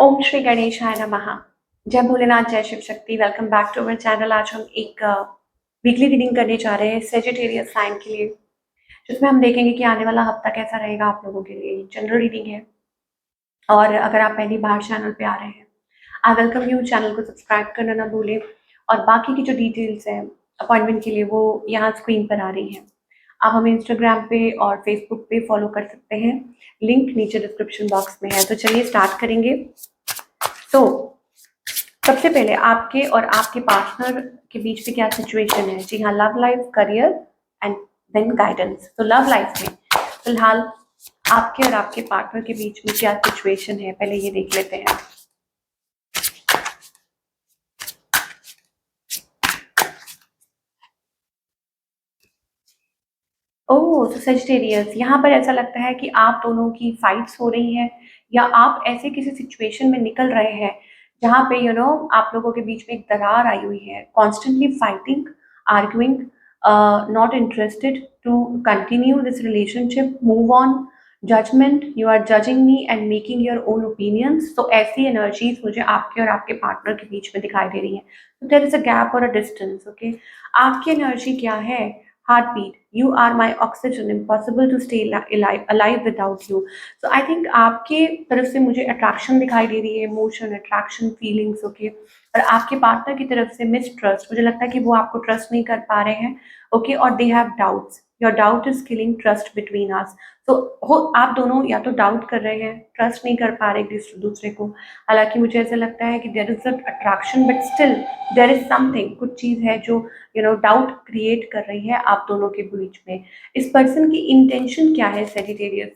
ओम श्री गणेशाय नमः। जय भोलेनाथ, जय Shiv Shakti. Welcome back to our channel. आज हम एक वीकली रीडिंग करने जा रहे हैं सेजिटेरियस साइन के लिए, जिसमें हम देखेंगे कि आने वाला हफ्ता कैसा रहेगा आप लोगों के लिए। जनरल रीडिंग है और अगर आप पहली बार चैनल पे आ रहे हैं, आई वेलकम यू। चैनल को सब्सक्राइब करना ना भूलें और बाकी की जो डिटेल्स हैं अपॉइंटमेंट के लिए वो यहाँ स्क्रीन पर आ रही हैं। आप हमें इंस्टाग्राम पे और फेसबुक पे फॉलो कर सकते हैं, लिंक नीचे डिस्क्रिप्शन बॉक्स में है। तो चलिए स्टार्ट करेंगे। तो सबसे पहले आपके और आपके पार्टनर के बीच में क्या सिचुएशन है। जी हाँ, love life, career and then guidance. तो लव लाइफ में फिलहाल आपके और आपके पार्टनर के बीच में क्या सिचुएशन है, पहले ये देख लेते हैं। ओह, तो सेजिटेरियस, यहाँ पर ऐसा लगता है कि आप दोनों की फाइट्स हो रही हैं या आप ऐसे किसी सिचुएशन में निकल रहे हैं जहाँ पे आप लोगों के बीच में एक दरार आई हुई है। Constantly fighting, arguing, not interested to continue this relationship, move on, judgment, you are judging me and making your own opinions. तो ऐसी एनर्जीज मुझे आपके और आपके पार्टनर के बीच में दिखाई दे रही है। तो देयर इज अ गैप और अ डिस्टेंस। ओके, आपकी एनर्जी क्या है? heartbeat, you are my oxygen, impossible to stay alive without you. So I think आपके तरफ से मुझे अट्रैक्शन दिखाई दे रही है, इमोशन, अट्रैक्शन, फीलिंग्स। ओके, और आपके पार्टनर की तरफ से मिसट्रस्ट, मुझे लगता है कि वो आपको ट्रस्ट नहीं कर पा रहे हैं। ओके, और they have doubts, your doubt is killing trust between us. तो हो आप दोनों या तो डाउट कर रहे हैं, ट्रस्ट नहीं कर पा रहे दूसरे को। हालांकि मुझे ऐसा लगता है कि there is attraction but still there is something, कुछ चीज़ है जो डाउट क्रिएट कर रही है आप दोनों के बीच में। इस पर्सन की इंटेंशन क्या है सेजिटेरियस?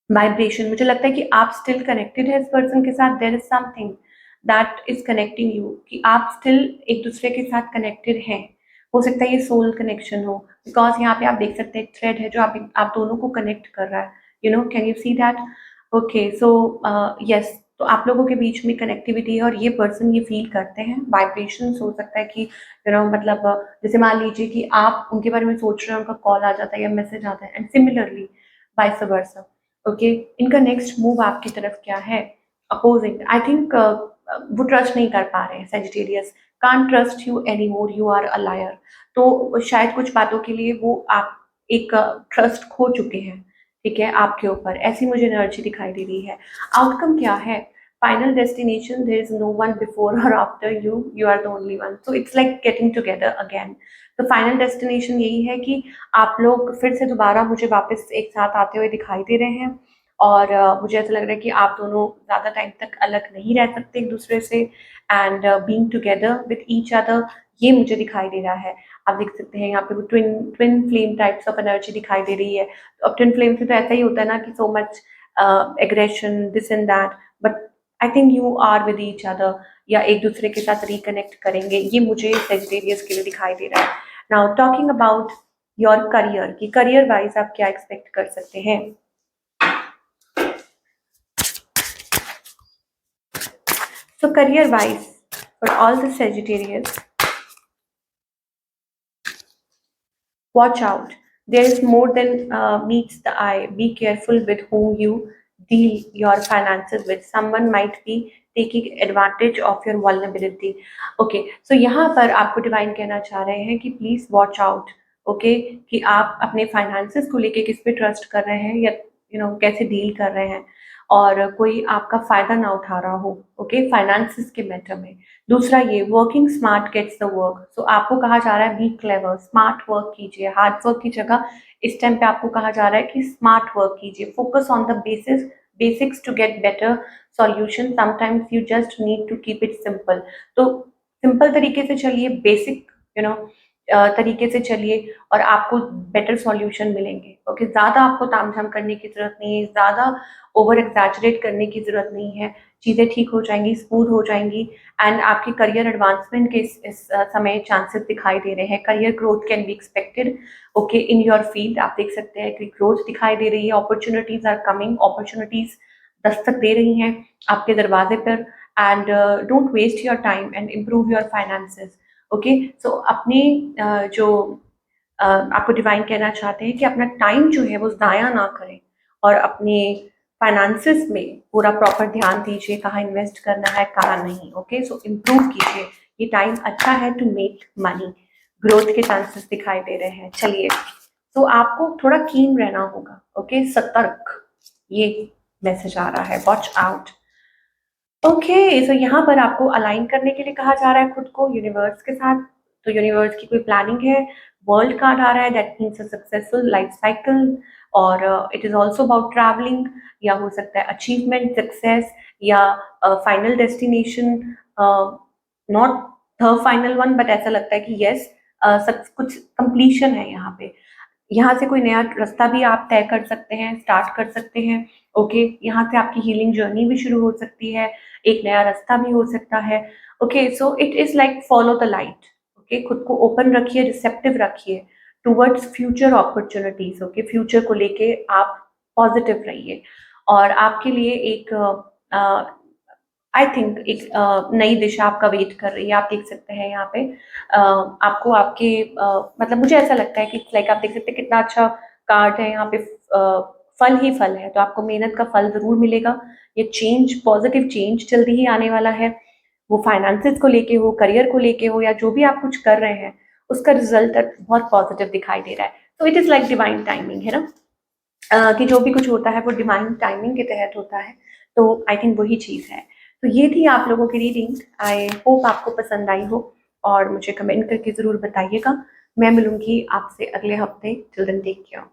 वाइब्रेशन, मुझे लगता है कि आप स्टिल कनेक्टेड है इस पर्सन के साथ। There is something that is connecting you, कि आप स्टिल एक दूसरे के साथ कनेक्टेड हैं। हो सकता है ये सोल कनेक्शन हो, बिकॉज यहाँ पे आप देख सकते हैं एक थ्रेड है जो आप दोनों को कनेक्ट कर रहा है। Can you see that? Okay, so yes, तो आप लोगों के बीच में कनेक्टिविटी है और ये पर्सन ये फील करते हैं। वाइब्रेशन हो सकता है कि मतलब जैसे मान लीजिए कि आप उनके बारे में सोच रहे हैं, उनका कॉल आ जाता है या मैसेज आता है, and similarly vice versa. Okay, इनका नेक्स्ट मूव आपकी तरफ क्या है? अपोजिंग, आई थिंक वो ट्रस्ट नहीं कर पा रहे हैं Sagittarius. Can't trust you any more, you are a liar. तो शायद कुछ बातों के लिए वो आप एक ट्रस्ट खो चुके हैं, ठीक है, आपके ऊपर। ऐसी मुझे एनर्जी दिखाई दे रही है। आउटकम क्या है? Final destination, there is no one before और after you, you are the only one. So it's like getting together again. तो फाइनल डेस्टिनेशन यही है कि आप लोग फिर से दोबारा मुझे वापस एक साथ आते हुए दिखाई दे रहे हैं। और मुझे ऐसा लग रहा है कि आप दोनों ज़्यादा टाइम तक अलग नहीं रह सकते एक दूसरे से, and being together with each other, ये मुझे दिखाई दे रहा है। आप देख सकते हैं यहाँ पे वो twin twin flame types of energy दिखाई दे रही है। तो अब ट्विन फ्लेम से तो ऐसा ही होता है ना कि so much aggression, this and that, but I think you are with each other, या एक दूसरे के साथ रिकनेक्ट करेंगे, ये मुझे सेजिटेरियस के लिए दिखाई दे रहा है। Now talking about your career, की करियर वाइज आप क्या एक्सपेक्ट कर सकते हैं। So career wise, for all the Sagittarius, watch out. There is more than meets the eye. Be careful with whom you deal your finances with. Someone might be taking advantage of your vulnerability. Okay, so यहाँ पर आपको divine कहना चाह रहे हैं कि please watch out. Okay, कि आप अपने फाइनेंसेस को लेके किस पे ट्रस्ट कर रहे हैं, या कैसे डील कर रहे हैं, और कोई आपका फायदा ना उठा रहा हो। ओके, फाइनेंसेस के मैटर में। दूसरा ये working smart gets the work. So आपको कहा जा रहा है बी क्लेवर, स्मार्ट वर्क कीजिए। हार्ड वर्क की जगह इस टाइम पे आपको कहा जा रहा है कि स्मार्ट वर्क कीजिए। Focus on the basics to get better solution. Sometimes you just need to keep it simple. तो सिंपल तरीके से चलिए, बेसिक तरीके से चलिए, और आपको बेटर सॉल्यूशन मिलेंगे। ओके, ज़्यादा आपको तामझाम करने की ज़रूरत नहीं है, ज़्यादा ओवर एग्जैजरेट करने की ज़रूरत नहीं है। चीज़ें ठीक हो जाएंगी, स्मूथ हो जाएंगी, एंड आपकी करियर एडवांसमेंट के इस समय चांसेस दिखाई दे रहे हैं। Career growth can be expected. Okay, in your field आप देख सकते हैं कि ग्रोथ दिखाई दे रही है। Opportunities are coming, opportunities Dastak दे रही हैं आपके दरवाजे पर। And don't waste your time and improve your finances. Okay, so अपने जो आपको डिवाइन कहना चाहते हैं कि अपना टाइम जो है वो ज़ाया ना करें, और अपने फाइनेंसेस में पूरा प्रॉपर ध्यान दीजिए, कहाँ इन्वेस्ट करना है कहाँ नहीं। ओके, सो इम्प्रूव कीजिए, ये टाइम अच्छा है टू मेक मनी, ग्रोथ के चांसेस दिखाई दे रहे हैं। चलिए, तो आपको थोड़ा कीन रहना होगा। ओके, सतर्क, ये मैसेज आ रहा है, वॉच आउट। ओके, सो यहाँ पर आपको अलाइन करने के लिए कहा जा रहा है खुद को यूनिवर्स के साथ। तो यूनिवर्स की कोई प्लानिंग है, वर्ल्ड कार्ड आ रहा है, that means a successful life cycle, और it is also about travelling, या हो सकता है अचीवमेंट, सक्सेस, या final destination, not the final one, but ऐसा लगता है कि यस, सब कुछ कंप्लीशन है यहाँ पे। यहाँ से कोई नया रास्ता भी आप तय कर सकते हैं, स्टार्ट कर सकते हैं। ओके, यहाँ से आपकी हीलिंग जर्नी भी शुरू हो सकती है, एक नया रास्ता भी हो सकता है। Okay, so it is like follow the light. Okay, खुद को ओपन रखिए, रिसेप्टिव रखिए towards future opportunities. Okay, future को लेके आप पॉजिटिव रहिए, और आपके लिए एक आई थिंक एक नई दिशा आपका वेट कर रही है। आप देख सकते हैं यहाँ पे आपको आपके मतलब मुझे ऐसा लगता है कि लाइक आप देख सकते हैं कितना अच्छा कार्ड है यहाँ पे। फल ही फल है, तो आपको मेहनत का फल जरूर मिलेगा। ये चेंज, पॉजिटिव चेंज जल्दी ही आने वाला है, वो फाइनेंसेस को लेके हो, करियर को लेके हो, या जो भी आप कुछ कर रहे हैं उसका रिजल्ट बहुत पॉजिटिव दिखाई दे रहा है। तो it is like divine timing है ना, कि जो भी कुछ होता है वो डिवाइन टाइमिंग के तहत होता है। तो आई थिंक वही चीज़ है। तो ये थी आप लोगों की रीडिंग, आई होप आपको पसंद आई हो, और मुझे कमेंट करके ज़रूर बताइएगा। मैं मिलूंगी आपसे अगले हफ्ते। Till then take care.